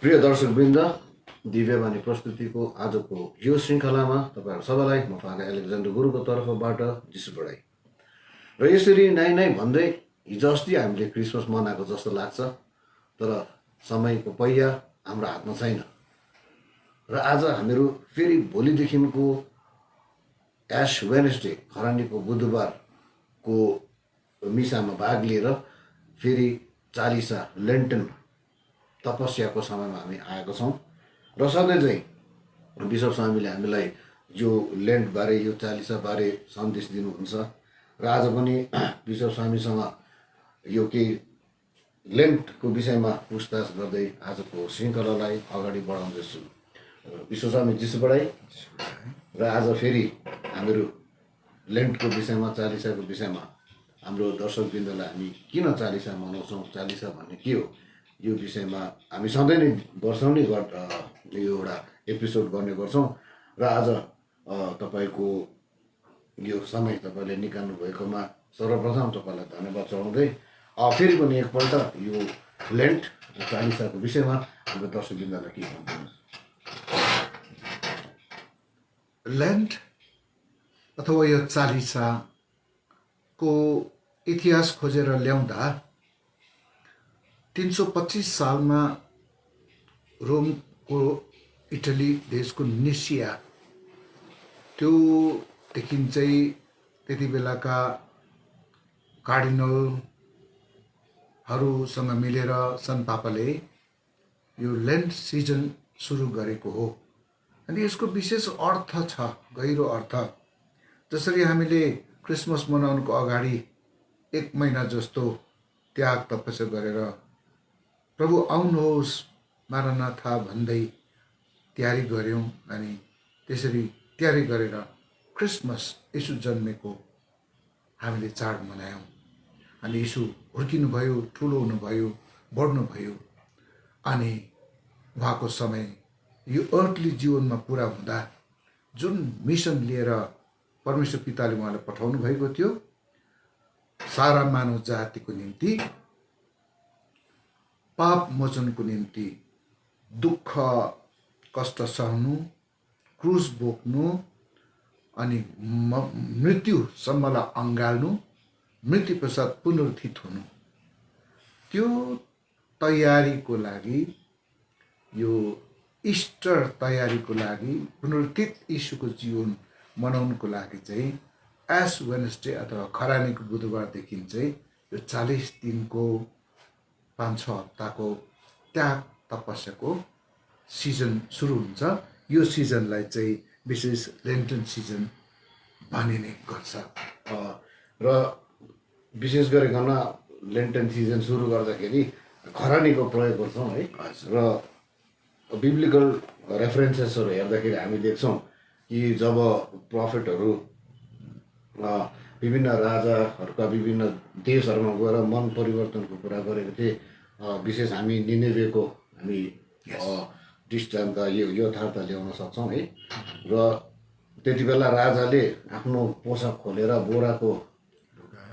प्रिय दर्शकवृन्द, दिव्यवाणी प्रस्तुतिको आजको यो श्रृङ्खलामा तपाईँहरू सबैलाई म फादर एलेक्जेन्डर गुरुको तर्फबाट जिसु बढाइ। र यसरी नाइ नाइ भन्दै हिजो अस्ति हामीले क्रिसमस मनाएको जस्तो लाग्छ, तर समयको पहिया हाम्रो हातमा छैन। र आज हामीहरू फेरि भोलिदेखिको एस वेडनेसडे खरानीको बुधबारको मिसामा भाग लिएर फेरि चालिसा लेन्टन तपस्याको समयमा हामी आएको छौँ। र सधैँ चाहिँ बिशप स्वामीले हामीलाई यो लेन्टबारे यो चालिसाबारे सन्देश दिनुहुन्छ। र आज पनि बिशप स्वामीसँग यो केही लेन्टको विषयमा पुछताछ गर्दै आजको श्रृङ्खलालाई अगाडि बढाउँदैछु। बिशप स्वामी जिसु बढाइ। र आज फेरि हामीहरू लेन्टको विषयमा, चालिसाको विषयमा हाम्रो दर्शकवृन्दलाई हामी किन चालिसा मनाउँछौँ, चालिसा भन्ने के हो, यो विषयमा हामी सधैँ नै वर्षौनी यो एउटा एपिसोड गर्ने गर्छौँ। र आज तपाईँको यो समय तपाईँले निकाल्नु भएकोमा सर्वप्रथम तपाईँलाई धन्यवाद चढाउँदै फेरि पनि एकपल्ट यो लेन्ट चालिसाको विषयमा हाम्रो दर्शकवृन्दलाई के भन्नुहुन्छ? लेन्ट अथवा यो चालिसाको इतिहास खोजेर ल्याउँदा 325 सालमा रोमको इटली देशको निसिया त्योदेखि चाहिँ त्यति बेलाका कार्डिनलहरूसँग मिलेर सन पापाले यो लेन्ट सिजन सुरु गरेको हो। अनि यसको विशेष अर्थ छ, गहिरो अर्थ। जसरी हामीले क्रिसमस मनाउनुको अगाडि 1 महिना जस्तो त्याग तपस्या गरेर प्रभु आउनुहोस् मारनाथा भन्दै तयारी गऱ्यौँ, अनि त्यसरी तयारी गरेर क्रिसमस यीशु जन्मेको हामीले चाड मनायौँ। अनि यीशु हुर्किनुभयो, ठुलो हुनुभयो, बढ्नुभयो, अनि उहाँको समय यो अर्थली जीवनमा पुरा हुँदा जुन मिसन लिएर परमेश्वर पिताले उहाँलाई पठाउनु भएको थियो, सारा मानव जातिको निम्ति पाप मोचनको निम्ति दुःख कष्ट सहनु, क्रुस बोक्नु, अनि मृत्युसम्मलाई अँगाल्नु, मृत्यु पश्चात पुनरुत्थित हुनु, त्यो तयारीको लागि, यो इस्टर तयारीको लागि, पुनरुत्थित यीशुको जीवन मनाउनुको लागि चाहिँ एस वेडनेसडे अथवा खरानीको बुधबारदेखि चाहिँ यो 40 दिनको 5-6 हप्ताको त्याग तपस्याको सिजन सुरु हुन्छ। यो सिजनलाई चाहिँ विशेष लेन्टन सिजन भनिने गर्छ। र विशेष गरिकन लेन्टन सिजन सुरु गर्दाखेरि खरानीको प्रयोग गर्छौँ है। र बिब्लिकल रेफरेन्सेसहरू हेर्दाखेरि हामी देख्छौँ कि जब प्रफेटहरू विभिन्न राजाहरूका विभिन्न देशहरूमा गएर मन परिवर्तनको कुरा गरेको थिए। विशेष हामी निनेवेको हामी दृष्टान्त यो यथार्थ ल्याउन सक्छौँ है। र त्यति बेला राजाले आफ्नो पोसाक खोलेर बोराको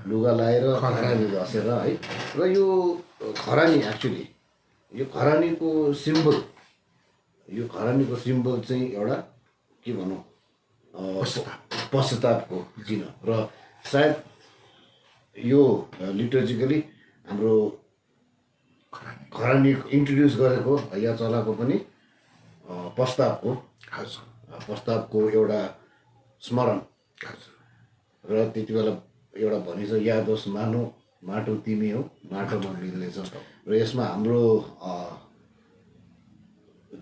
लुगा लाएर खरानी घसेर है। र यो खरानी एक्चुली यो खरानीको सिम्बल चाहिँ एउटा के भनौँ, पश्चातापको चिन्ह। र सायद यो लिटर्जिकली हाम्रो खरानी इन्ट्रोड्युस गरेको या चलाएको पनि पश्चातापको एउटा स्मरण। र त्यति बेला एउटा भनिन्छ, यादोस् मानो माटो तिमी हो, माटोमा मिल्नेछ। र यसमा हाम्रो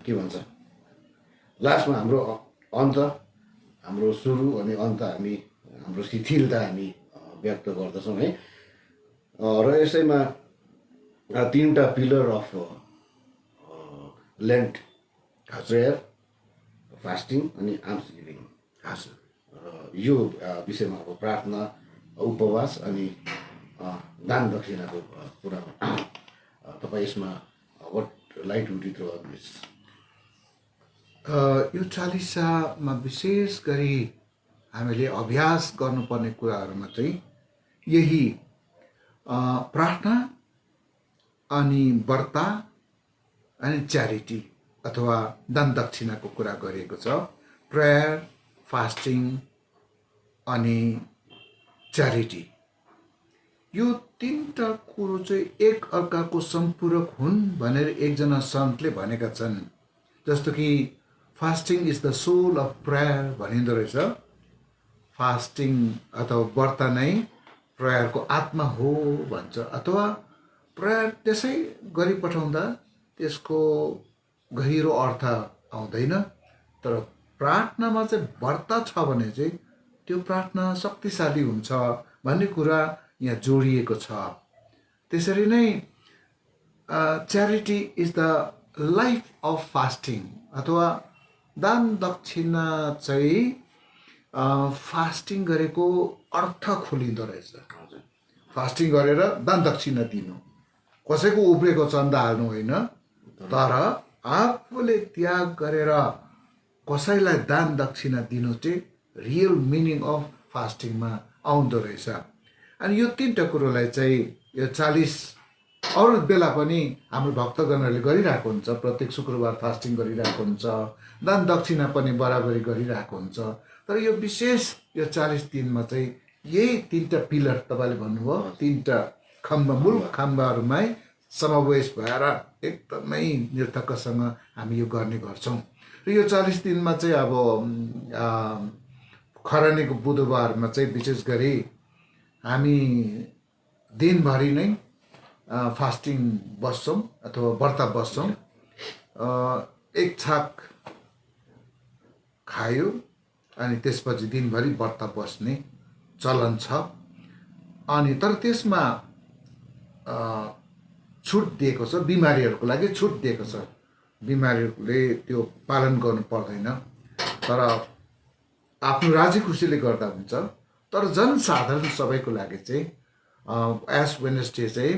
के भन्छ, लास्टमा हाम्रो अन्त, हाम्रो सुरु अनि अन्त, हाम्रो शिथिलता हामी व्यक्त गर्दछौँ है। र यसैमा 3टा पिलर अफ लेन्ट, प्रेयर, फास्टिङ अनि आल्म्स गिभिङ। यो विषयमा अब प्रार्थना, उपवास अनि दान दक्षिणाको कुरामा तपाईँ यसमा what light would you throw on this? यो चालिसामा विशेष गरी हामीले अभ्यास गर्नुपर्ने कुराहरूमा चाहिँ यही प्रार्थना अनि व्रत अनि च्यारिटी अथवा दान दक्षिणाको कुरा गरिएको छ। प्रेयर, फास्टिङ अनि च्यारिटी, यो तीनटा कुरो चाहिँ एक अर्काको सम्पूरक हुन् भनेर एकजना सन्तले भनेका छन्। जस्तो कि fasting is the soul of prayer भनिँदो रहेछ। फास्टिङ अथवा व्रत नै प्रेयरको आत्मा हो भन्छ। अथवा प्रेयर त्यसै गरी पठाउँदा त्यसको गहिरो अर्थ आउँदैन, तर प्रार्थनामा चाहिँ व्रत छ भने चाहिँ त्यो प्रार्थना शक्तिशाली हुन्छ भन्ने कुरा यहाँ जोडिएको छ। त्यसरी नै charity is the life of fasting अथवा दान दक्षिणा चाहिँ फास्टिङ गरेको अर्थ खोलिँदो रहेछ। फास्टिङ गरेर दान दक्षिणा दिनु, कसैको उब्रेको चन्दा हाल्नु होइन, तर आफूले त्याग गरेर कसैलाई दान दक्षिणा दिनु चाहिँ रियल मिनिङ अफ फास्टिङमा आउँदो रहेछ। अनि यो तीनटा कुरोलाई चाहिँ यो 40 अरू बेला पनि हाम्रो भक्तगणहरूले गरिरहेको हुन्छ। प्रत्येक शुक्रबार फास्टिङ गरिरहेको हुन्छ, दान दक्षिणा पनि बराबरी गरिरहेको हुन्छ। तर यो विशेष यो 40 दिनमा चाहिँ यही तीनटा पिलर तपाईँले भन्नुभयो, तीनटा खम्बा, मूल खम्बाहरूमै समावेश भएर एकदमै निर्धक्कसँग हामी यो गर्ने गर्छौँ। र यो 40 दिनमा चाहिँ अब खरानीको बुधबारमा चाहिँ विशेष गरी हामी दिनभरि नै फास्टिङ बस्छौँ अथवा व्रत बस्छौँ। एक छाक खायो अनि त्यसपछि दिनभरि व्रत बस्ने चलन छ। अनि तर त्यसमा छुट दिएको छ, बिमारीहरूको लागि छुट दिएको छ। बिमारीहरूले त्यो पालन गर्नु पर्दैन, तर आफ्नो राजी खुसीले गर्दा हुन्छ। तर जनसाधारण सबैको लागि चाहिँ एस वेडनेसडे चाहिँ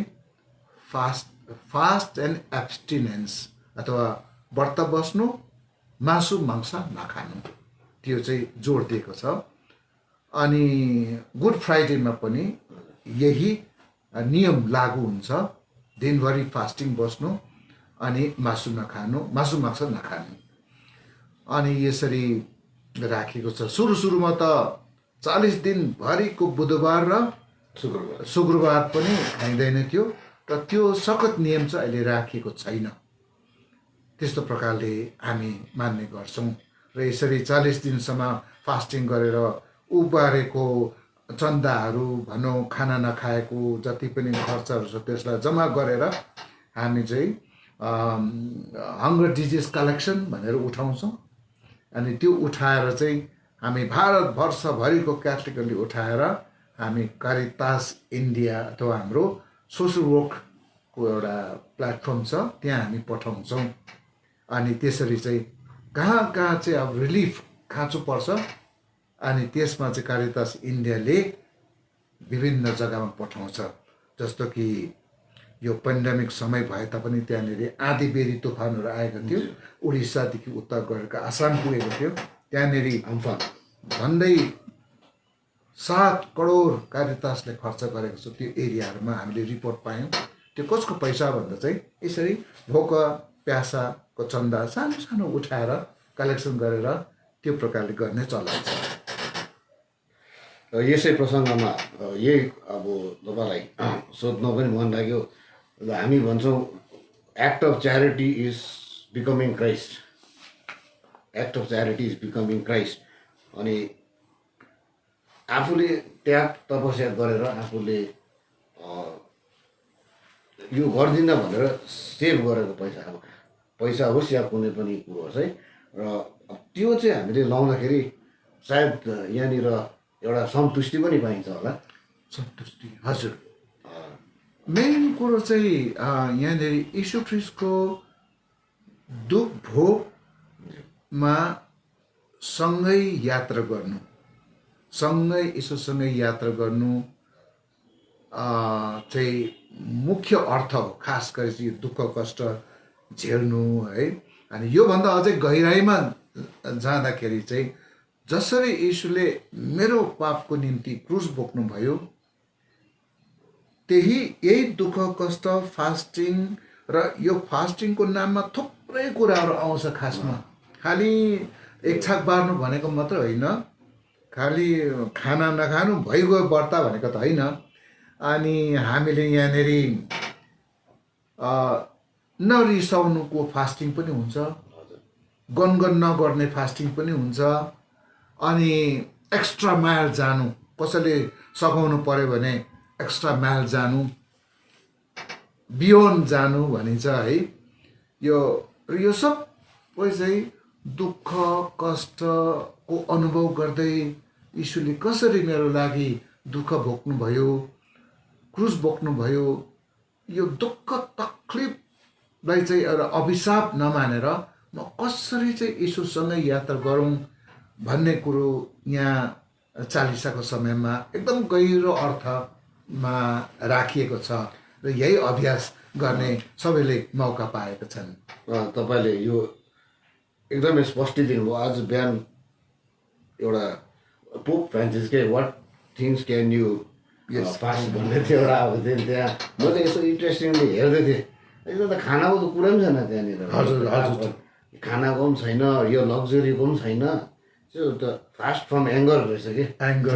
फास्ट एन्ड एब्स्टिनेन्स अथवा व्रत बस्नु, मासु मांस नखानु, त्यो चाहिँ जोड दिएको छ। अनि गुड फ्राइडेमा पनि यही नियम लागू हुन्छ, दिनभरि फास्टिङ बस्नु अनि मासु नखानु, मासु मांस नखानु। अनि यसरी राखेको छ। सुरुमा त 40 दिनभरिको बुधबार र शुक्रबार पनि खाइँदैन थियो, तर त्यो सखत नियम चाहिँ अहिले राखिएको छैन। त्यस्तो प्रकारले हामी मान्ने गर्छौँ। र यसरी 40 दिनसम्म फास्टिङ गरेर उबारेको चन्दाहरू भनौँ, खाना नखाएको जति पनि खर्चहरू छ त्यसलाई जम्मा गरेर हामी चाहिँ हङ्गर डिजिज कलेक्सन भनेर उठाउँछौँ। अनि त्यो उठाएर चाहिँ हामी भारतवर्षभरिको क्याथोलिकहरूले उठाएर हामी कारितास इन्डिया अथवा हाम्रो सोसल वर्कको एउटा प्लेटफर्म छ, त्यहाँ हामी पठाउँछौँ। अनि त्यसरी चाहिँ कहाँ कहाँ चाहिँ अब रिलिफ खाँचो पर्छ, अनि त्यसमा चाहिँ कारितास इन्डियाले विभिन्न जग्गामा पठाउँछ। जस्तो कि यो पेन्डेमिक समय भए तापनि त्यहाँनिर आँधीबेहरी तुफानहरू आएको थियो, उडिसादेखि उत्तर गएर आसाम पुगेको थियो। त्यहाँनिर झन्डै 7 करोड कारितासले खर्च गरेको छ त्यो एरियाहरूमा हामीले रिपोर्ट पायौँ। त्यो कसको पैसा भन्दा चाहिँ यसरी भोक प्यासाको चन्दा सानो सानो उठाएर कलेक्सन गरेर त्यो प्रकारले गर्ने चलन छ। यसै प्रसङ्गमा यही अब तपाईँलाई सोध्न पनि मन लाग्यो। हामी भन्छौँ act of charity is becoming Christ, act of charity is becoming Christ. अनि आफूले त्याग तपस्या गरेर आफूले यो गर्दिनँ भनेर सेभ गरेको पैसा, अब पैसा होस् या कुनै पनि कुरो होस् है, र त्यो चाहिँ हामीले लाउँदाखेरि सायद यहाँनिर एउटा सन्तुष्टि पनि पाइन्छ होला। सन्तुष्टि, हजुर। मेन कुरो चाहिँ यहाँनिर यीशु ख्रीष्टको दुख भोगमा सँगै यात्रा गर्नु, सँगै यीशुसँगै यात्रा गर्नु चाहिँ मुख्य अर्थ हो। खास गरी चाहिँ दुःख कष्ट झेल्नु है। अनि योभन्दा अझै गहिराइमा जाँदाखेरि चाहिँ जसरी यीशुले मेरो पापको निम्ति क्रुस बोक्नुभयो, यही दुःख कष्ट फास्टिङ र यो फास्टिङको नाममा थुप्रै कुराहरू आउँछ खासमा। खालि एक छाक बार्नु भनेको मात्र होइन, खालि खाना नखानु भइगयो व्रत भनेको त होइन। अनि हामीले यहाँनिर नरिसाउनुको फास्टिङ पनि हुन्छ, गनगन नगर्ने फास्टिङ पनि हुन्छ, अनि एक्स्ट्रा माइल जानु, कसैले सघाउनु पर्यो भने एक्स्ट्रा माइल जानु, बियोन्ड जानु भनिन्छ है। यो सबै चाहिँ दुःख कष्टको अनुभव गर्दै यीशुले कसरी मेरो लागि दुःख भोग्नुभयो, क्रुस बोक्नुभयो, यो दुःख तकलिफलाई चाहिँ एउटा अभिशाप नमानेर म कसरी चाहिँ यीशुसँगै यात्रा गरौँ भन्ने कुरो यहाँ चालिसाको समयमा एकदम गहिरो अर्थमा राखिएको छ र यही अभ्यास गर्ने सबैले मौका पाएका छन्। तपाईँले यो एकदमै स्पष्ट दिनुभयो। आज बिहान एउटा पोप फ्रान्सिसकै what things can you fast भन्ने थियो एउटा अब त्यहाँ म चाहिँ यसो इन्ट्रेस्टिङली हेर्दै थिएँ। एकदम त खानाको त कुरा पनि छैन त्यहाँनिर। हजुर खानाको पनि छैन, यो लग्जरीको पनि छैन, त्यो त फास्ट फ्रम एङ्गर रहेछ कि। एङ्गर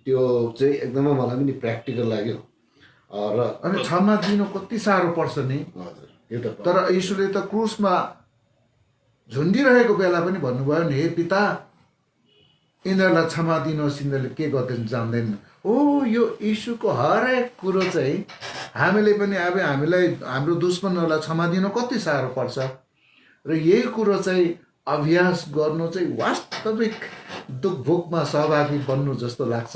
त्यो चाहिँ एकदमै मलाई पनि प्र्याक्टिकल लाग्यो। र अनि क्षमा दिनु कति साह्रो पर्छ नि। हजुर त्यो त तर यीशुले त क्रुसमा झुन्डिरहेको बेला पनि भन्नुभयो नि, हे पिता यिनीहरूलाई क्षमा दिनुहोस्, यिनीहरूले के गर्दैन जान्दैन। हो, यो यीशुको हरेक कुरो चाहिँ हामीले पनि अब हामीलाई हाम्रो दुश्मनहरूलाई क्षमा दिनु कति साह्रो पर्छ। र यही कुरो चाहिँ अभ्यास गर्नु चाहिँ वास्तविक दुःख भोगमा सहभागी बन्नु जस्तो लाग्छ।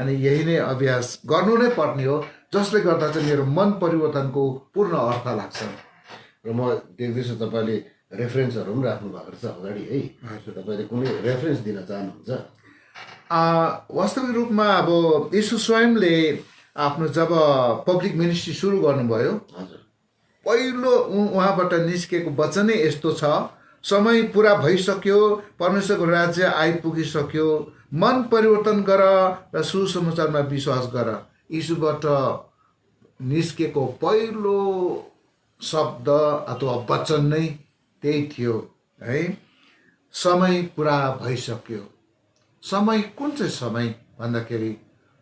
अनि यही नै अभ्यास गर्नु नै पर्ने हो, जसले गर्दा चाहिँ मेरो मन परिवर्तनको पूर्ण अर्थ लाग्छ। र म देख्दैछु तपाईँले रेफरेन्सहरू पनि राख्नु भएको रहेछ अगाडि है। तपाईँले कुनै रेफरेन्स दिन चाहनुहुन्छ? वास्तविक रूपमा अब यीशु स्वयंले आफ्नो जब पब्लिक मिनिस्ट्री सुरु गर्नुभयो, हजुर, पहिलो उहाँबाट निस्केको वचनै यस्तो छ, समय पुरा भइसक्यो, परमेश्वरको राज्य आइपुगिसक्यो, मन परिवर्तन गर र सुसमाचारमा विश्वास गर। यीशुबाट निस्केको पहिलो शब्द अथवा वचन नै त्यही थियो है, समय पुरा भइसक्यो। समय कुन चाहिँ समय भन्दाखेरि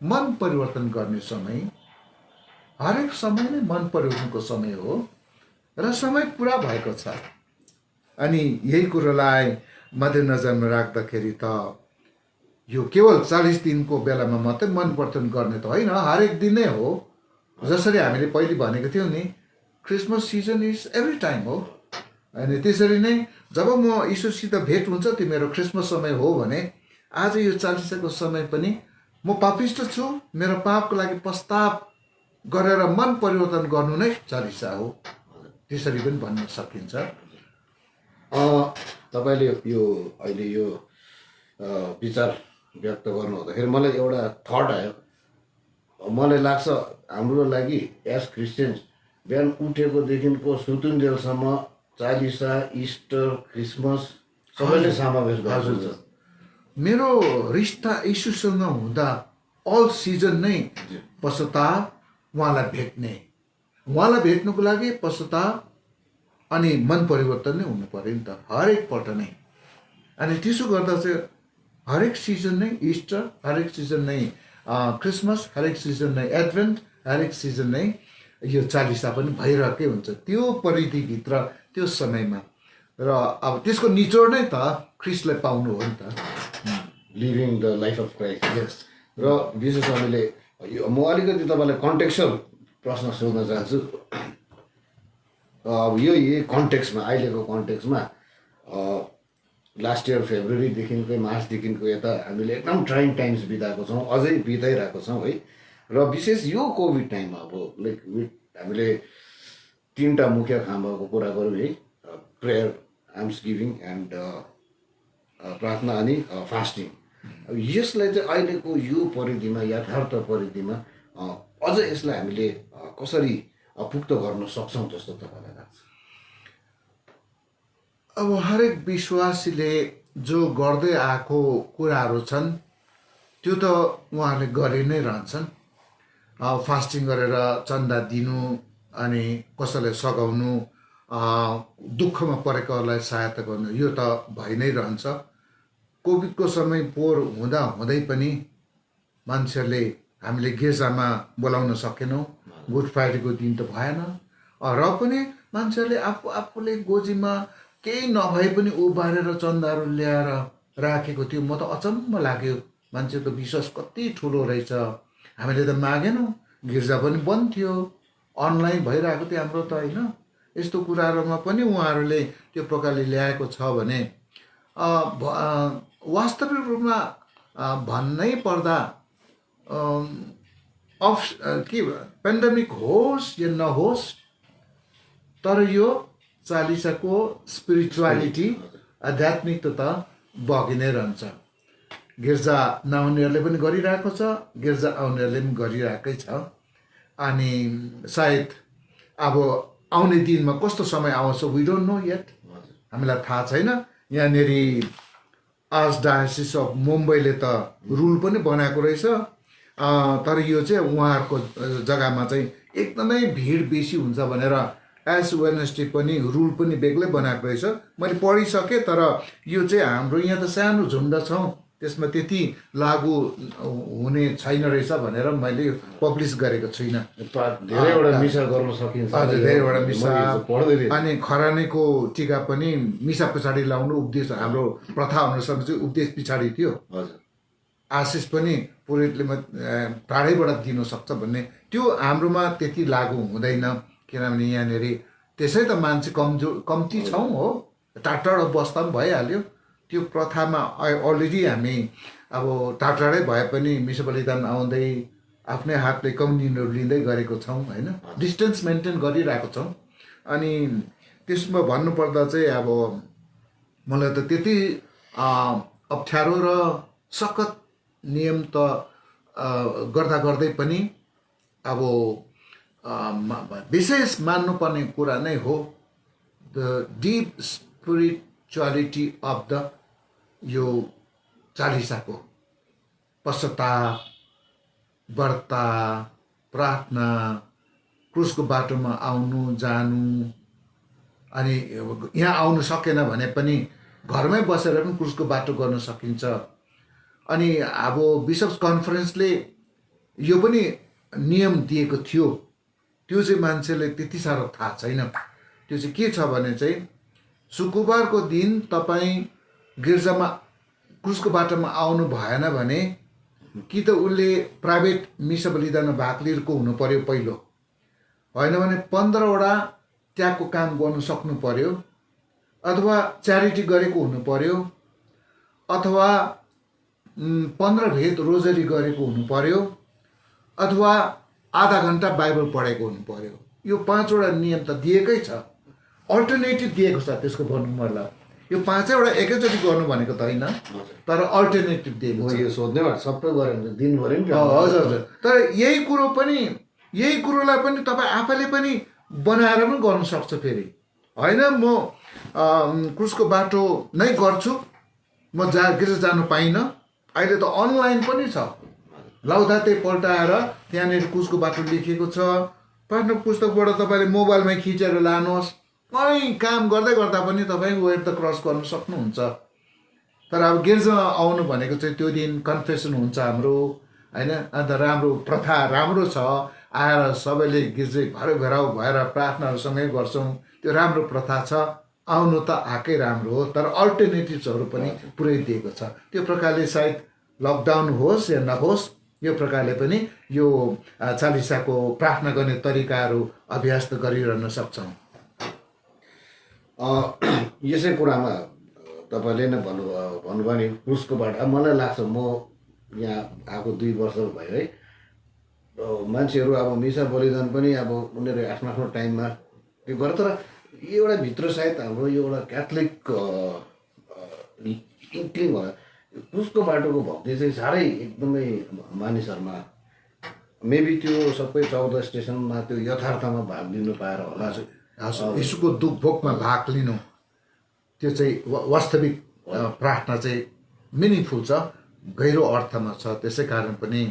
मन परिवर्तन गर्ने समय। हरेक समय नै मन परिवर्तनको समय हो र समय पुरा भएको छ। अनि यही कुरोलाई मध्यनजरमा राख्दाखेरि त यो केवल 40 दिनको बेलामा मात्रै मन परिवर्तन गर्ने त होइन, हरेक दिन नै हो। जसरी हामीले पहिले भनेको थियौँ नि, Christmas season is every time हो। अनि त्यसरी नै जब म यीशुसित भेट हुन्छ त्यो मेरो क्रिसमस समय हो भने आज यो चालिसाको समय पनि म पापिष्ट छु, मेरो पापको लागि पश्चाताप गरेर मन परिवर्तन गर्नु नै चालिसा हो, त्यसरी पनि भन्न सकिन्छ। तपाईँले यो अहिले यो विचार व्यक्त गर्नु हुँदाखेरि मलाई एउटा थट आयो। मलाई लाग्छ हाम्रो लागि एज क्रिस्चियन्स बिहान उठेकोदेखिको सुतुन्जेलसम्म चालिसा, इस्टर, क्रिसमस सबैले समावेश गर्छ। मेरो रिस्ता यीशुसँग हुँदा अल सिजन नै पश्चाताप, उहाँलाई भेट्नुको लागि पश्चाताप अनि मन परिवर्तन नै हुनु पर्यो नि त, हरेक पल्ट नै। अनि त्यसो गर्दा चाहिँ हरेक सिजन नै इस्टर, हरेक सिजन नै क्रिसमस, हरेक सिजन नै एडभेन्ट, हरेक सिजन नै यो चालिसा पनि भइरहेकै हुन्छ त्यो परिधिभित्र, त्यो समयमा। र अब त्यसको निचोड नै त ख्रिस्टलाई पाउनु हो नि त, living the life of Christ. Yes. र विशेष हामीले म अलिकति तपाईँलाई कन्टेक्सुअल प्रश्न सोध्न चाहन्छु। अब यही कन्टेक्समा, अहिलेको कन्टेक्समा लास्ट इयर फेब्रुअरीदेखिकै मार्चदेखिको यता हामीले एकदम ट्राइङ टाइम्स बिताएको छौँ, अझै बिताइरहेको छौँ है। र विशेष यो कोभिड टाइममा अब लाइक हामीले 3टा मुख्य खाम्बाको कुरा गऱ्यौँ है, प्रेयर, आम्स गिभिङ एन्ड प्रार्थना अनि फास्टिङ। अब यसलाई चाहिँ अहिलेको यो परिधिमा, यथार्थ परिधिमा अझ यसलाई हामीले कसरी पुख्त गर्न सक्छौँ जस्तो तपाईँलाई लाग्छ? अब हरेक विश्वासीले जो गर्दै आएको कुराहरू छन् त्यो त उहाँहरूले गरि नै रहन्छन्। फास्टिङ गरेर चन्दा दिनु, अनि कसैलाई सघाउनु, दुःखमा परेकोहरूलाई सहायता गर्नु, यो त भइ नै रहन्छ। कोभिडको समय पोहोर हुँदा हुँदै पनि मान्छेहरूले हामीले गिर्जामा बोलाउन सकेनौँ, गुड फ्राइडेको दिन त भएन। र पनि मान्छेहरूले आफूले गोजीमा केही नभए पनि उबारेर चन्दाहरू ल्याएर राखेको थियो। म त अचम्म लाग्यो, मान्छेको विश्वास कति ठुलो रहेछ। हामीले त मागेनौँ, गिर्जा पनि बन्द थियो, अनलाइन भइरहेको थियो हाम्रो त, होइन? यस्तो कुराहरूमा पनि उहाँहरूले त्यो प्रकारले ल्याएको छ भने वास्तविक रूपमा भन्नै पर्दा के पेन्डेमिक होस् या नहोस्, तर यो चालिसाको स्पिरिचुअलिटी, आध्यात्मिकता त बगि नै रहन्छ। गिर्जा नआउनेहरूले पनि गरिरहेको छ, गिर्जा आउनेहरूले पनि गरिरहेकै छ। अनि सायद अब आउने दिनमा कस्तो समय आउँछ, वी डोन्ट नो येट, हामीलाई थाहा छैन। यहाँनिर आर्च डायोसिस अफ मुम्बईले त रुल पनि बनाएको रहेछ, तर यो चाहिँ उहाँहरूको जग्गामा चाहिँ एकदमै भिड बेसी हुन्छ भनेर एज वेडनेसडे पनि रुल पनि बेग्लै बनाएको रहेछ। मैले पढिसकेँ, तर यो चाहिँ हाम्रो यहाँ त सानो झुन्ड छौँ, त्यसमा त्यति लागु हुने छैन रहेछ भनेर मैले पब्लिस गरेको छुइनँ। धेरैवटा मिसा गर्न सकिन्छ। हजुर, धेरैवटा मिसा। पढ्दै अनि खरानीको टिका पनि मिसा पछाडि लाउनु उपदेश, हाम्रो प्रथा अनुसार चाहिँ उपदेश पछाडि थियो। हजुर, आशिष पनि पुरोहितले टाढैबाट दिन सक्छ भन्ने, त्यो हाम्रोमा त्यति लागु हुँदैन। किनभने यहाँनिर त्यसै त मान्छे कम्ती छौँ, हो, टाढा बस्दा पनि भइहाल्यो। त्यो प्रथामा अलरेडी हामी अब टाढै भए पनि मिसा बलिदान आउँदै आफ्नै हातले कम्युनियनहरू लिँदै गरेको छौँ, होइन? डिस्टेन्स मेन्टेन गरिरहेको छौँ। अनि त्यसमा भन्नुपर्दा चाहिँ अब मलाई त त्यति अप्ठ्यारो र सखत नियम त गर्दा गर्दै पनि अब विशेष मान्नुपर्ने कुरा नै हो the deep spirituality of the यो चालिसाको पश्चाताप, व्रता, प्रार्थना, क्रुसको बाटोमा आउनु जानु। अनि यहाँ आउनु सकेन भने पनि घरमै बसेर पनि क्रुसको बाटो गर्न सकिन्छ। अनि अब बिशप्स कन्फरेन्सले यो पनि नियम दिएको थियो, त्यो चाहिँ मान्छेले त्यति साह्रो थाहा छैन। त्यो चाहिँ के छ भने चाहिँ शुक्रबारको दिन तपाईँ गिर्जामा क्रुसको बाटोमा आउनु भएन भने कि त उसले प्राइभेट मिसा बलिदानमा भाग लिएको हुनु पर्यो पहिलो, होइन भने 15वटा त्यागको काम गर्नु सक्नु पर्यो, अथवा च्यारिटी गरेको हुनु पर्यो, अथवा 15 भेद रोजरी गरेको हुनु पर्यो, अथवा आधा घन्टा बाइबल पढेको हुनु पर्यो। यो 5वटा नियम त दिएकै छ, अल्टरनेटिभ दिएको छ। त्यसको भन्नु मतलब यो 5वटा एकैचोटि गर्नु भनेको त होइन, तर अल्टरनेटिभ दिएको छ। यो सोध्ने भए सबै गऱ्यो भने दिनभरि नि। हजुर हजुर, तर यही कुरोलाई पनि तपाईँ आफैले पनि बनाएर पनि गर्नु सक्छ। फेरि होइन म क्रुसको बाटो नै गर्छु, म गिर्जा जानु पाइनँ, अहिले त अनलाइन पनि छ, लाउदाते पल्टाएर त्यहाँनिर क्रुसको बाटो लेखिएको छ। प्रार्थना पुस्तकबाट तपाईँले मोबाइलमै खिचेर लानुहोस्, कहीँ काम गर्दै गर्दा पनि तपाईँ वेट द क्रस गर्नु सक्नुहुन्छ। तर अब गिर्जामा आउनु भनेको चाहिँ त्यो दिन कन्फेसन हुन्छ हाम्रो, होइन? अन्त राम्रो प्रथा राम्रो छ, आएर सबैले गिर्जै भेराउ भएर प्रार्थनाहरूसँगै गर्छौँ, त्यो राम्रो प्रथा छ। आउनु त आएकै राम्रो हो, तर अल्टरनेटिभ्सहरू पनि पुरै दिएको छ। त्यो प्रकारले सायद लकडाउन होस् या नहोस्, यो प्रकारले पनि यो चालिसाको प्रार्थना गर्ने तरिकाहरू अभ्यास त गरिरहन सक्छौँ। यसै कुरामा तपाईँले नै भन्नुभयो नि क्रुसको बाटो। मलाई लाग्छ म यहाँ आएको 2 वर्ष भयो है, मान्छेहरू अब मिसा बलिदान पनि अब उनीहरू आफ्नो आफ्नो टाइममा त्यो गर्छ। तर एउटा भित्र सायद हाम्रो यो एउटा क्याथोलिक इन्क्लिङ भयो, क्रुसको बाटोको भक्ति चाहिँ साह्रै एकदमै मानिसहरूमा, मेबी त्यो सबै 14 स्टेसनमा त्यो यथार्थमा भाग लिनु पाएर होला। यीशुको दुख भोगमा भाग लिनु, त्यो चाहिँ वास्तविक प्रार्थना चाहिँ मिनिङफुल छ, गहिरो अर्थमा छ। त्यसै कारण पनि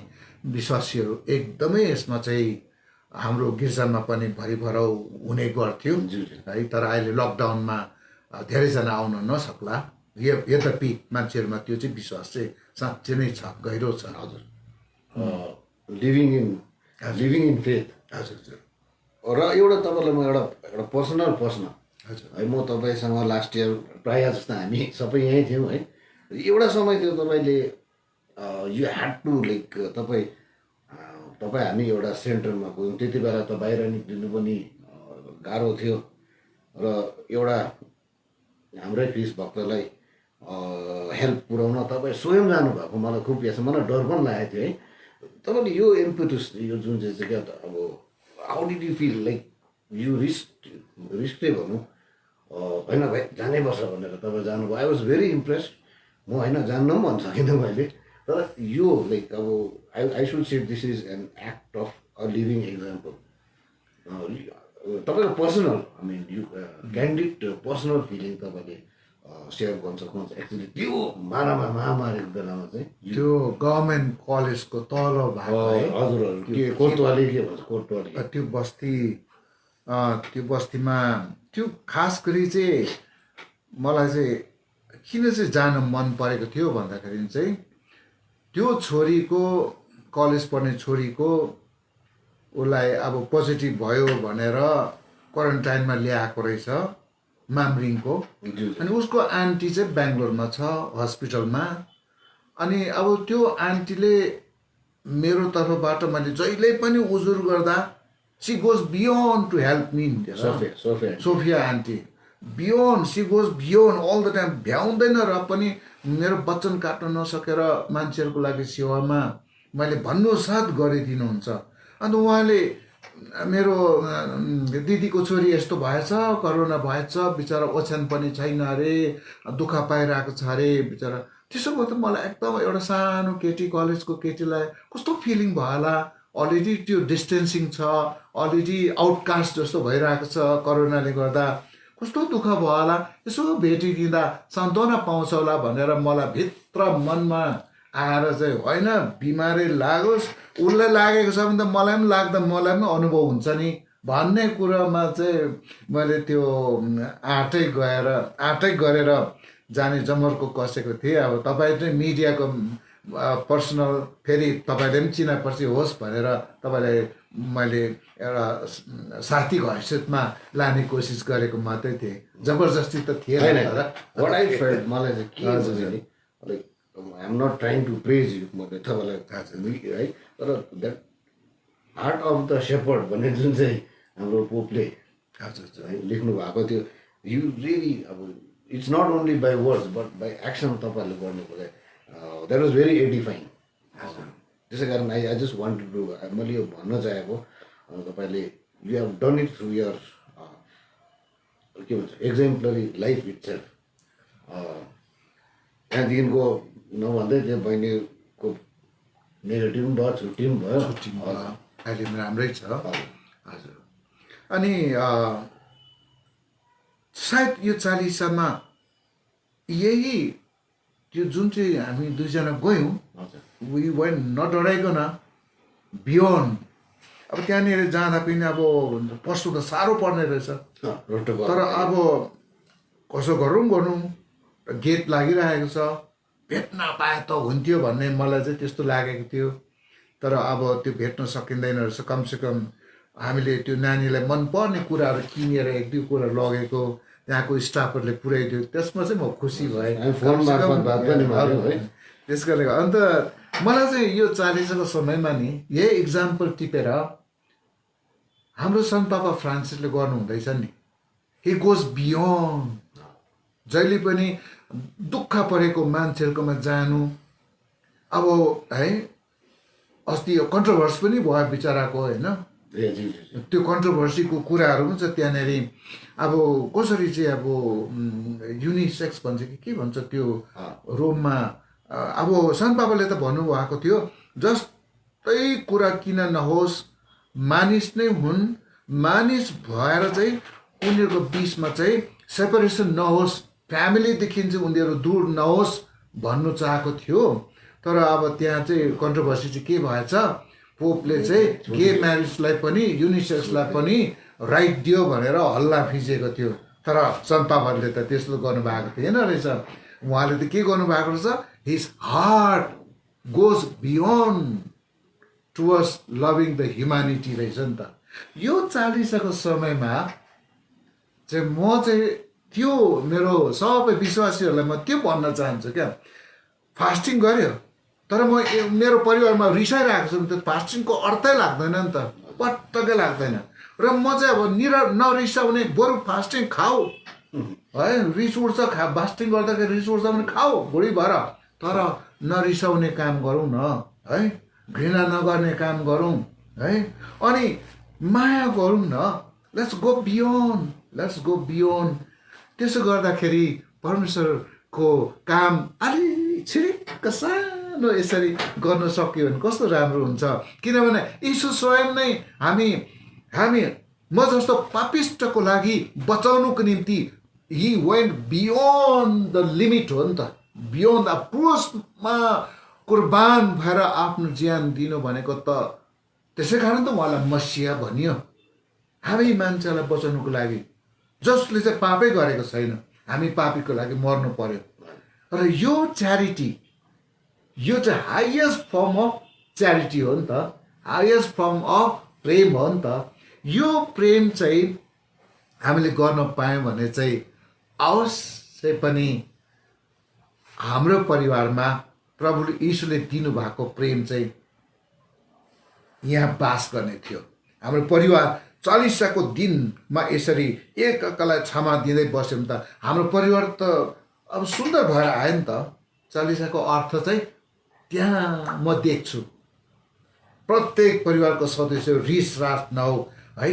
विश्वासीहरू एकदमै यसमा चाहिँ हाम्रो गिर्जामा पनि भरिभराउ हुने गर्थ्यो ज्यू, ज्यू। है। तर अहिले लकडाउनमा धेरैजना आउन नसक्ला। यद्यपि मान्छेहरूमा त्यो चाहिँ विश्वास चाहिँ साँच्चै नै छ, गहिरो छ। हजुर, लिभिङ इन फेथ। हजुर र एउटा तपाईँलाई म एउटा पर्सनल प्रश्न हजुर है, म तपाईँसँग लास्ट इयर प्रायः जस्तो हामी सबै यहीँ थियौँ है। एउटा समय थियो तपाईँले यु ह्याड टु लाइक तपाईँ हामी एउटा सेन्टरमा गयौँ, त्यति बेला त बाहिर निक्लिनु पनि गाह्रो थियो र एउटा हाम्रै क्रिस भक्तलाई हेल्प पुर्याउन तपाईँ स्वयं जानुभएको मलाई खुब याद छ। मलाई डर पनि लागेको थियो है। तपाईँले यो इम्पेटस, यो जुन चाहिँ क्या त अब how did you feel, like you रिस्कै भनौँ होइन भाइ जानै पर्छ भनेर तपाईँ जानुभयो। I was very impressed. म होइन जान्न पनि भन्न सकिनँ मैले, तर यो लाइक अब I should say this is an act of a living example. तपाईँको personal I mean you candid personal feeling तपाईँले सेयर गर्न सक्नुहुन्छ। एक्चुली त्यो महामारीको बेलामा चाहिँ त्यो गभर्मेन्ट कलेजको तल भएको है। हजुर के कोतवाली के भन्छ, कोतवाली त्यो बस्तीमा त्यो खास गरी चाहिँ मलाई चाहिँ किन चाहिँ जान मन परेको थियो भन्दाखेरि चाहिँ त्यो छोरीको, कलेज पढ्ने छोरीको उसलाई अब पोजिटिभ भयो भनेर क्वारेन्टाइनमा ल्याएको रहेछ मामरिङको। अनि उसको आन्टी चाहिँ बेङ्गलोरमा छ हस्पिटलमा। अनि अब त्यो आन्टीले मेरो तर्फबाट मैले जहिले पनि उजुर गर्दा she goes beyond to help me. Sophia aunty beyond, she goes beyond all the time, भ्याउँदैन र पनि मेरो वचन काट्न नसकेर मान्छेहरूको लागि सेवामा मैले भन्नुसाथ गरिदिनुहुन्छ। अन्त उहाँले मेरो दिदीको छोरी यस्तो भएछ, करोना भएछ, बिचरा ओछ्यान पनि छैन अरे, दुःख पाइरहेको छ अरे बिचरा। त्यसो भए त मलाई एकदम एउटा सानो केटी, कलेजको केटीलाई कस्तो फिलिङ भयो होला। अलरेडी त्यो डिस्टेन्सिङ छ, अलरेडी आउटकास्ट जस्तो भइरहेको छ करोनाले गर्दा, कस्तो दुःख भयो होला। यसो भेटिदिँदा सान्त्वना पाउँछ होला भनेर मलाई भित्र मनमा आएर चाहिँ होइन बिमारी लागोस्, उसलाई लागेको छ भने त मलाई पनि लाग्दा मलाई पनि अनुभव हुन्छ नि भन्ने कुरामा चाहिँ मैले त्यो आँटै गरेर जाने जमर्को कसेको थिएँ। अब तपाईँ चाहिँ मिडियाको पर्सनल, फेरि तपाईँले पनि चिनापर्ची होस् भनेर तपाईँलाई मैले एउटा साथीको हैसियतमा लाने कोसिस गरेको मात्रै थिएँ, जबरजस्ती त थिएन। मलाई चाहिँ के like I am not trying to praise you मैले तपाईँलाई थाहा छ है, तर that heart of the shepherd भन्ने जुन चाहिँ हाम्रो पोपले है लेख्नु भएको थियो, यु रियली अब it's not only by words but by action तपाईँहरूले गर्नुको चाहिँ द्याट वाज भेरी एडिफाइङ। त्यसै कारण आई जस्ट वान्ट टु मैले यो भन्न चाहेको तपाईँले you have done it through your के भन्छ एक्जाम्पलरी लाइफ इट सेल्फ। त्यहाँदेखिको नभन्दै त्यो बहिनीको नेगेटिभ पनि भयो, छुट्टी पनि भयो, अहिले पनि राम्रै छ। हजुर, अनि सायद यो चालिसामा यही त्यो जुन चाहिँ हामी दुईजना गयौँ, वी वेन नडराइकन बियोन्ड। अब त्यहाँनिर जाँदा पनि अब पस्नु त साह्रो पर्ने रहेछ, तर अब कसो गरौँ गेट लागिरहेको छ, भेट्न पाए त हुन्थ्यो भन्ने मलाई चाहिँ त्यस्तो लागेको थियो। तर अब त्यो भेट्न सकिँदैन रहेछ। कमसेकम हामीले त्यो नानीलाई मनपर्ने कुराहरू किनेर एक दुई कुरा लगेको, त्यहाँको स्टाफहरूले पुर्याइदियो, त्यसमा चाहिँ म खुसी भएँ। त्यसकारणले अन्त मलाई चाहिँ यो 40को समयमा नि यही इक्जाम्पल टिपेर हाम्रो सन्त पापा फ्रान्सिसले गर्नुहुँदैछ नि, हि गोज बियोन्ड। जहिले पनि दुःख परेको मान्छेहरूकोमा जानु। अब है अस्ति यो कन्ट्रोभर्सी पनि भयो बिचराको होइन, त्यो कन्ट्रोभर्सीको कुराहरू पनि छ त्यहाँनिर। अब कसरी चाहिँ अब युनिसेक्स भन्छ कि के भन्छ त्यो रोममा, अब सन्त पापाले त भन्नुभएको थियो जस्तै कुरा किन नहोस् मानिस नै हुन्, मानिस भएर चाहिँ उनीहरूको बिचमा चाहिँ सेपरेसन नहोस्, फ्यामिलीदेखि चाहिँ उनीहरू दूर नहोस् भन्नु चाहेको थियो। तर अब त्यहाँ चाहिँ कन्ट्रोभर्सी चाहिँ के भएछ, पोपले चाहिँ गे म्यारिजलाई पनि युनिसेक्सलाई पनि राइट दियो भनेर हल्ला फिजेको थियो। तर सन्त पावलले त त्यस्तो गर्नुभएको थिएन रहेछ। उहाँले त के गर्नुभएको रहेछ, his heart goes beyond towards loving the humanity रहेछ नि त। यो 40साको समयमा चाहिँ म चाहिँ त्यो मेरो सबै विश्वासीहरूलाई म त्यो भन्न चाहन्छु क्या। फास्टिङ गर्यो तर मेरो परिवारमा रिसाइरहेको छु भने त्यो फास्टिङको अर्थै लाग्दैन नि त, पटक्कै लाग्दैन। र म चाहिँ अब नरिसाउने, बरु फास्टिङ खाऊ है, रिस उठ्छ फास्टिङ गर्दाखेरि रिस उठ्छ भने खाऊ भुँडी भएर, तर नरिसाउने काम गरौँ न है, घृणा नगर्ने काम गरौँ है, अनि माया गरौँ न। Let's go beyond. त्यसो गर्दाखेरि परमेश्वरको काम अलि छिरिक्क सानो यसरी गर्न सक्यो भने कस्तो राम्रो हुन्छ। किनभने यीशु स्वयं नै हामी म जस्तो पापिष्टको लागि बचाउनुको निम्ति ही वेन्ट बियोन्ड द लिमिट हो नि त। बियोन्ड द क्रुसमा कुर्बान भएर आफ्नो ज्यान दिनु भनेको त त्यसै कारण त उहाँलाई मसिहा भनियो। हामी मान्छेलाई बचाउनुको लागि, जसले चाहिँ पापै गरेको छैन, हामी पापीको लागि मर्नु पर्यो। र यो च्यारिटी, यो चाहिँ हाइएस्ट फर्म अफ च्यारिटी हो नि त, हाइएस्ट फर्म अफ प्रेम हो नि त। यो प्रेम चाहिँ हामीले गर्न पायौँ भने चाहिँ अवश्य पनि हाम्रो परिवारमा प्रभुले यीशुले दिनुभएको प्रेम चाहिँ यहाँ बास गर्ने थियो। हाम्रो परिवार 40साको दिनमा यसरी एकअर्कालाई क्षमा दिँदै बस्यौँ त हाम्रो परिवार त अब सुन्दर भएर आयो नि त। 40साको अर्थ चाहिँ त्यहाँ म देख्छु। प्रत्येक परिवारको सदस्य रिस रास नहो है,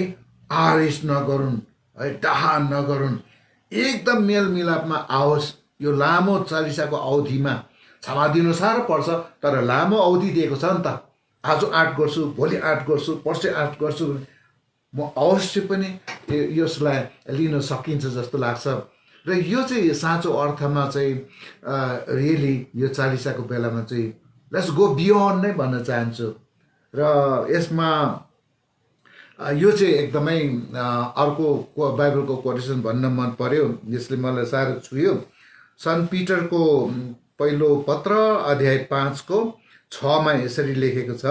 आरिस नगरून् है, डाहा नगरून्, एकदम मेलमिलापमा आओस्। यो लामो 40साको अवधिमा क्षमा दिनु साह्रो पर्छ, तर लामो अवधि दिएको छ नि त। आज 8 गर्छु, भोलि 8 गर्छु, पर्सि 8 गर्छु, म अवश्य पनि यसलाई लिन सकिन्छ जस्तो लाग्छ। र यो चाहिँ साँचो अर्थमा चाहिँ रियली यो 40साको बेलामा चाहिँ लेट्स गो बियोन्ड नै भन्न चाहन्छु। र यसमा यो चाहिँ एकदमै अर्को बाइबलको कोटेसन भन्न मन पर्यो, यसले मलाई साह्रो छुयो। सन्त पिटरको पहिलो पत्र अध्याय 5को 6मा यसरी लेखेको छ,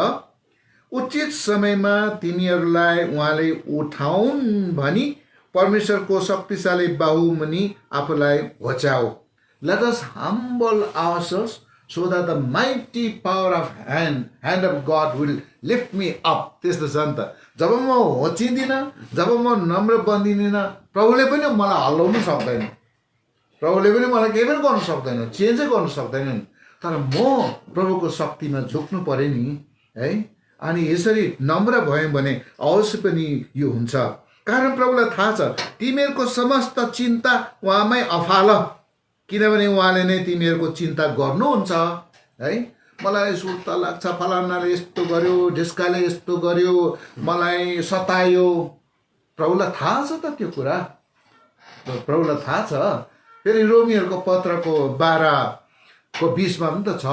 उचित समयमा तिमीहरूलाई उहाँले उठाउन् भनी परमेश्वरको शक्तिशाली बाहुमुनि आफूलाई घोचाओ। Let us humble ourselves so that the mighty power of hand of God will lift me up। त्यस्तो छ नि त। जब म होचिँदिनँ, जब म नम्र बन्दिनँ, प्रभुले पनि मलाई हल्लाउनु सक्दैन, प्रभुले पनि मलाई केही पनि गर्नु सक्दैन, चेन्जै गर्नु सक्दैनन्। तर म प्रभुको शक्तिमा झुक्नु पर्यो नि है। अनि यसरी नम्र भयौँ भने अवश्य पनि यो हुन्छ। कारण प्रभुलाई थाहा छ तिमीहरूको समस्त चिन्ता उहाँमै अफाल, किनभने उहाँले नै तिमीहरूको चिन्ता गर्नुहुन्छ है। मलाई सुर्ता लाग्छ, फलानाले यस्तो गर्यो, ढिस्काले यस्तो गर्यो, मलाई सतायो, प्रभुलाई थाहा छ त त्यो कुरा, प्रभुलाई थाहा छ। फेरि रोमीहरूको पत्रको 12को 20मा पनि त छ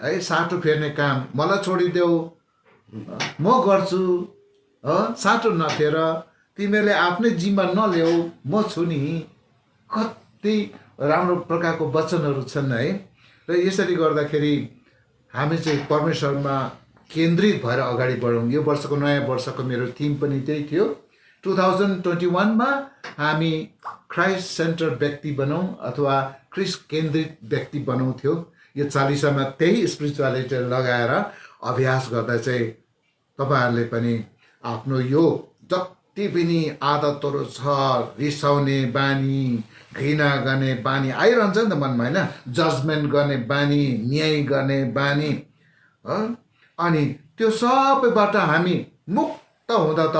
है, साटो फेर्ने काम मलाई छोडिदेऊ, म गर्छु, साटो नफेर, तिमीहरूले आफ्नै जिम्मा नल्याऊ, म छु नि। कति राम्रो प्रकारको वचनहरू छन् है। र यसरी गर्दाखेरि हामी चाहिँ परमेश्वरमा केन्द्रित भएर अगाडि बढौँ। यो वर्षको नयाँ वर्षको मेरो थिम पनि त्यही थियो। 2021मा हामी क्राइस्ट सेन्टर व्यक्ति बनौँ अथवा क्रिस्ट केन्द्रित व्यक्ति बनौँ थियो। यो 40सामा त्यही स्पिरिचुअलिटी लगाएर अभ्यास गर्दा चाहिँ तपाईँहरूले पनि आफ्नो यो जति पनि आदतहरू छ, रिसाउने बानी, घृणा गर्ने बानी आइरहन्छ नि त मनमा होइन, जजमेन्ट गर्ने बानी, न्याय गर्ने बानी, अनि त्यो सबैबाट हामी मुक्त हुँदा त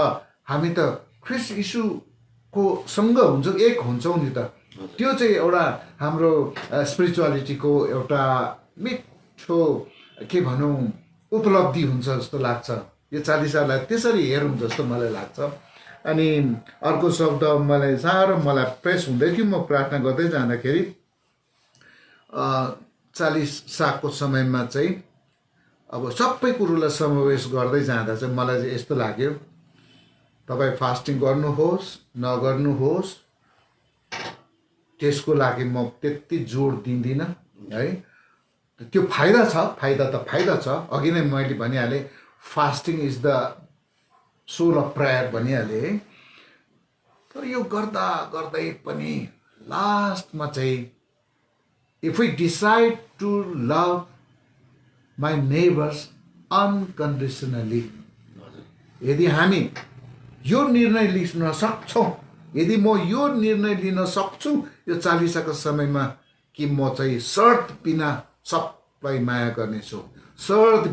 हामी त ख्रिस्ट यीशुको सँग हुन्छौँ, एक हुन्छौँ नि त। त्यो चाहिँ एउटा हाम्रो स्पिरिचुअलिटीको एउटा मिठो के भनौँ उपलब्धि हुन्छ जस्तो लाग्छ। यो 40सालाई त्यसरी हेरौँ जस्तो मलाई लाग्छ। अनि अर्को शब्द मलाई प्रेस हुँदै थियो, म प्रार्थना गर्दै जाँदाखेरि 40साको समयमा चाहिँ अब सबै कुरोलाई समावेश गर्दै जाँदा चाहिँ मलाई चाहिँ यस्तो लाग्यो, तपाईँ फास्टिङ गर्नुहोस् नगर्नुहोस् त्यसको लागि म त्यति जोड दिँदिनँ है। त्यो फाइदा छ, अघि नै मैले भनिहालेँ, fasting is the soul of prayer भनिहालेँ है। तर यो गर्दा गर्दै पनि लास्टमा चाहिँ if we decide to love my neighbours unconditionally, यदि हामी यो निर्णय लिन सक्छौँ, यदि म यो निर्णय लिन सक्छु यो चालिसाको समयमा कि म चाहिँ शर्त बिना सबलाई माया गर्नेछु, शर्त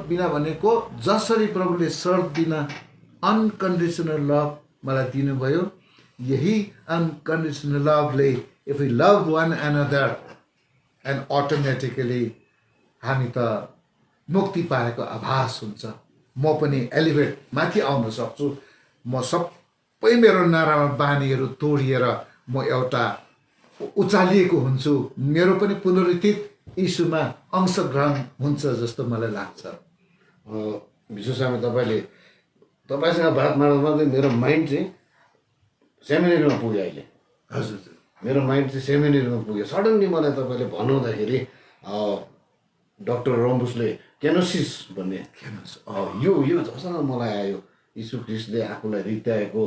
बिना भनेको जसरी प्रभुले शर्त बिना अनकन्डिसनल लभ मलाई दिनुभयो, यही अनकन्डिसनल लभले if we love one another and automatically हामी त मुक्ति पाएको आभास हुन्छ। म पनि एलिभेट माथि आउन सक्छु, म सबै मेरो नराम्रो बानीहरू तोडिएर म एउटा उचालिएको हुन्छु, मेरो पनि पुनरुत्थित यीशुमा अंशग्रहण हुन्छ जस्तो मलाई लाग्छ। विशेष हामी तपाईँसँग बात मार्दा मेरो माइन्ड चाहिँ सेमिनेरीमा पुग्यो अहिले। हजुर, मेरो माइन्ड चाहिँ सेमिनेरीमा पुग्यो। सडनली मलाई तपाईँले भन्नुहुँदाखेरि डक्टर रम्बुसले केनोसिस भन्ने यो झसँग मलाई आयो। यीशु ख्रिस्टले आफूलाई रित्याएको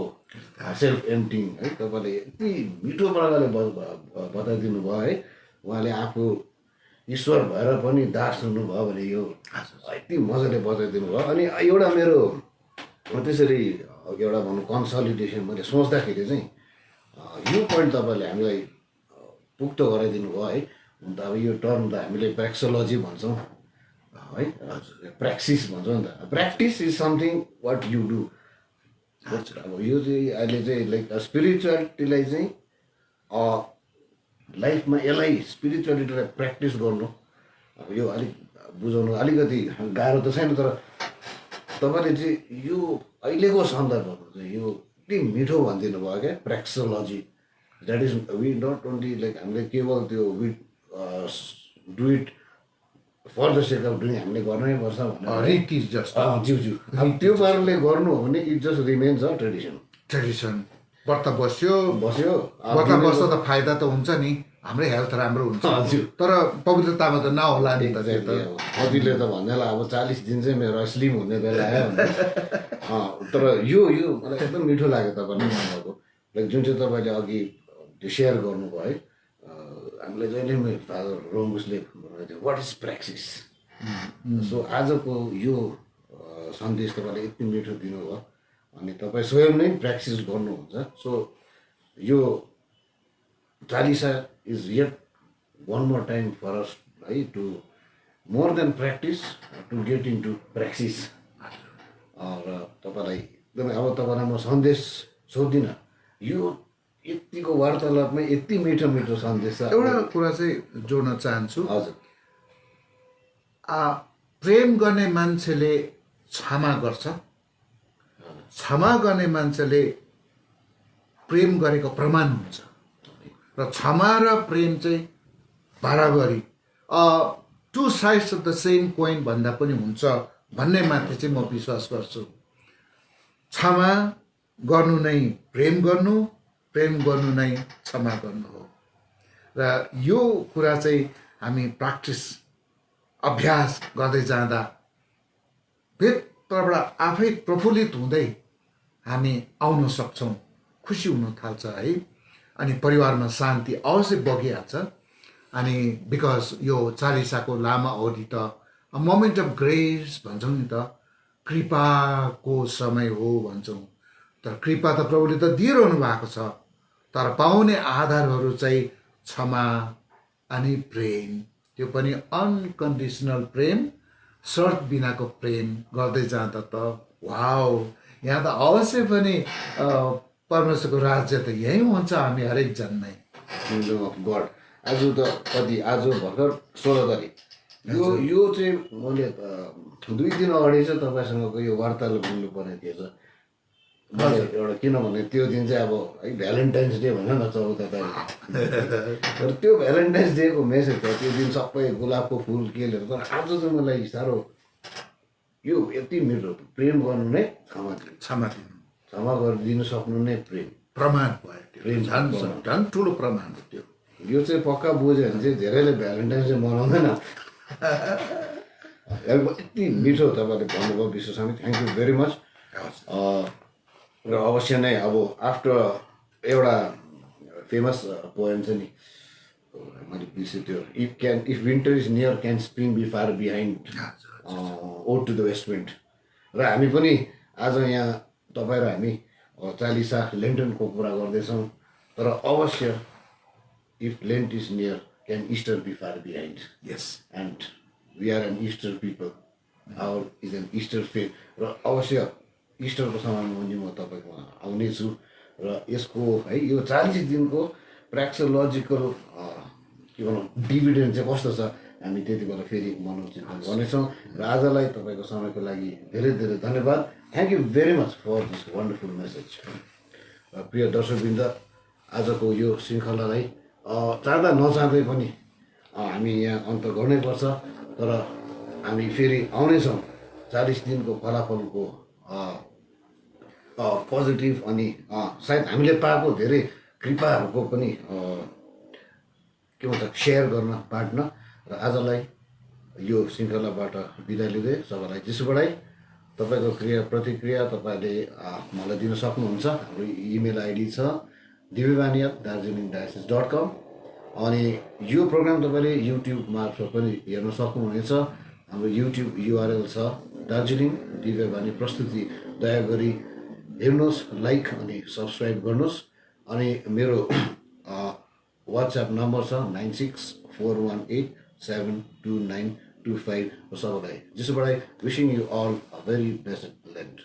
सेल्फ एम्प्टिङ है, तपाईँले यति मिठो प्रकारले बताइदिनु भयो है। उहाँले आफू ईश्वर भएर पनि दास हुनुभयो भने यो यति मजाले बताइदिनु भयो। अनि एउटा मेरो त्यसरी एउटा भनौँ कन्सलिडेसन मैले सोच्दाखेरि चाहिँ यो पोइन्ट तपाईँले हामीलाई पुख्त गराइदिनु भयो है। हुन त अब यो टर्म त हामीले प्र्याक्सोलोजी भन्छौँ है, प्र्याक्सिस भन्छौँ नि त। Practice is something what you do. अब यो चाहिँ अहिले चाहिँ लाइक स्पिरिचुअलिटीलाई चाहिँ लाइफमा यसलाई स्पिरिचुअलिटीलाई प्र्याक्टिस गर्नु, अब यो अलिक बुझाउनु अलिकति गाह्रो त छैन। तर तपाईँले चाहिँ यो अहिलेको सन्दर्भमा चाहिँ यो यति मिठो भनिदिनु भयो क्या, praxeology. That is we not only like हामीले केवल त्यो we do it for the sake of doing, हामीले गर्नै पर्छ भनेर रीति जस्तो ज्यू अब त्यो पाराले गर्नु हो भने it just remains a tradition. व्रत बस्यो व्रत बस्दा त फाइदा त हुन्छ नि, हाम्रो हेल्थ राम्रो हुन्छ, तर पवित्रतामा त नहोला नि त। कतिले त भन्दैला अब 40 दिन चाहिँ मेरो स्लिम हुने बेला आयो तर यो मलाई एकदम मिठो लाग्यो तपाईँले भन्नुभएको। लाइक जुन चाहिँ तपाईँले अघि त्यो सेयर गर्नुभयो है, हामीले जहिले मेरो फादर रोम्बुसले भन्नुभएको थियो वाट इज प्र्याक्सिस। सो आजको यो सन्देश तपाईँले यति मिठो दिनुभयो अनि तपाईँ स्वयं नै प्र्याक्टिस गर्नुहुन्छ। सो यो चालिसा is yet one more time for us है to more than practice to get into praxis. र तपाईँलाई एकदमै अब तपाईँलाई म सन्देश सोध्दिनँ, यो यतिको वार्तालापमा यति मिठो मिठो सन्देश छ। एउटा कुरा चाहिँ जोड्न चाहन्छु। हजुर, प्रेम गर्ने मान्छेले क्षमा गर्छ, क्षमा गर्ने मान्छेले प्रेम गरेको प्रमाण हुन्छ। र क्षमा र प्रेम चाहिँ बराबरी to sides of the same coin भन्दा पनि हुन्छ भन्ने माथि चाहिँ म विश्वास गर्छु। क्षमा गर्नु नै प्रेम गर्नु, प्रेम गर्नु नै क्षमा गर्नु हो। र यो कुरा चाहिँ हामी प्र्याक्टिस अभ्यास गर्दै जाँदा भित्रबाट आफै प्रफुल्लित हुँदै हामी आउन सक्छौँ, खुसी हुन थाल्छ है। अनि परिवारमा शान्ति अवश्य बगिहाल्छ। अनि बिकज यो चालिसाको लामो अवधि त मोमेन्ट अफ ग्रेस भन्छौँ नि त, कृपाको समय हो भन्छौँ। तर कृपा त प्रभुले त दिइरहनु भएको छ, तर पाउने आधारहरू चाहिँ क्षमा अनि प्रेम, त्यो पनि अनकन्डिसनल प्रेम, शर्त बिनाको प्रेम गर्दै जाँदा त वाउ, यहाँ त अवश्य पनि परमेश्वरको राज्य त यहीँ हुन्छ हामी हरेक जन्मै। Kingdom of God. आज त कति, आज भर्खर 16 तारिक। यो चाहिँ मैले 2 दिन अगाडि चाहिँ तपाईँसँगको यो वार्तालाप गर्नुपर्ने थिएछ। मलाई एउटा किनभने त्यो दिन चाहिँ अब है भ्यालेन्टाइन्स डे भन्छ न 14 तारिक तर त्यो भ्यालेन्टाइन्स डेको मेसेज छ त्यो दिन सबै गुलाबको फुल केलहरू तर आज चाहिँ मलाई साह्रो यो यति मिठो प्रेम गर्नु नै क्षमा दिनु क्षमा दिनु क्षमा गरिदिनु सक्नु नै प्रेम प्रमाण भयो त्यो प्रेम झन् ठुलो प्रमाण हो त्यो यो चाहिँ पक्का बुझ्यो भने चाहिँ धेरैले भ्यालेन्टाइन्स डे मनाउँदैन यति मिठो तपाईँले भन्नुभयो विश्वस्वामी थ्याङ्क यू भेरी मच र अवश्य नै अब आफ्टर एउटा फेमस पोएम छ नि मैले बिर्सेँ त्यो if winter is near can spring be far behind ode to the west wind र हामी पनि आज यहाँ तपाईँ र हामी चालिसा लेन्टनको कुरा गर्दैछौँ तर अवश्य if Lent is near can Easter be far behind yes and we are an Easter people our is an Easter faith र अवश्य इस्टरको समयमा पनि म तपाईँकोमा आउनेछु र यसको है यो 40 दिनको प्र्याक्सोलोजिकल के भनौँ डिभिडेन्ड चाहिँ कस्तो छ हामी त्यति बेला फेरि मनोचिन्तन गर्नेछौँ र आजलाई तपाईँको समयको लागि धेरै धेरै धन्यवाद thank you very much for this wonderful message प्रिय दर्शकवृन्द आजको यो श्रृङ्खलालाई चाहँदा नचाहँदै पनि हामी यहाँ अन्त गर्नैपर्छ तर हामी फेरि आउनेछौँ 40 दिनको फलाफलको पोजिटिभ अनि सायद हामीले पाएको धेरै कृपाहरूको पनि के भन्छ सेयर गर्न बाँड्न र आजलाई यो श्रृङ्खलाबाट बिदा लिँदै सबैलाई जिसुबाटै तपाईँको क्रिया प्रतिक्रिया तपाईँले मलाई दिन सक्नुहुन्छ हाम्रो इमेल आइडी छ divyebani@darjeelingdiocese.com अनि यो प्रोग्राम तपाईँले युट्युब मार्फत पनि हेर्न सक्नुहुनेछ हाम्रो युट्युब युआरएल छ दार्जिलिङ दिव्यबानी प्रस्तुति दया गरी हेर्नुहोस् लाइक अनि सब्सक्राइब गर्नुहोस् अनि मेरो वाट्सएप नम्बर छ 9641872925 सबैलाई जसबाट wishing you all a very blessed lend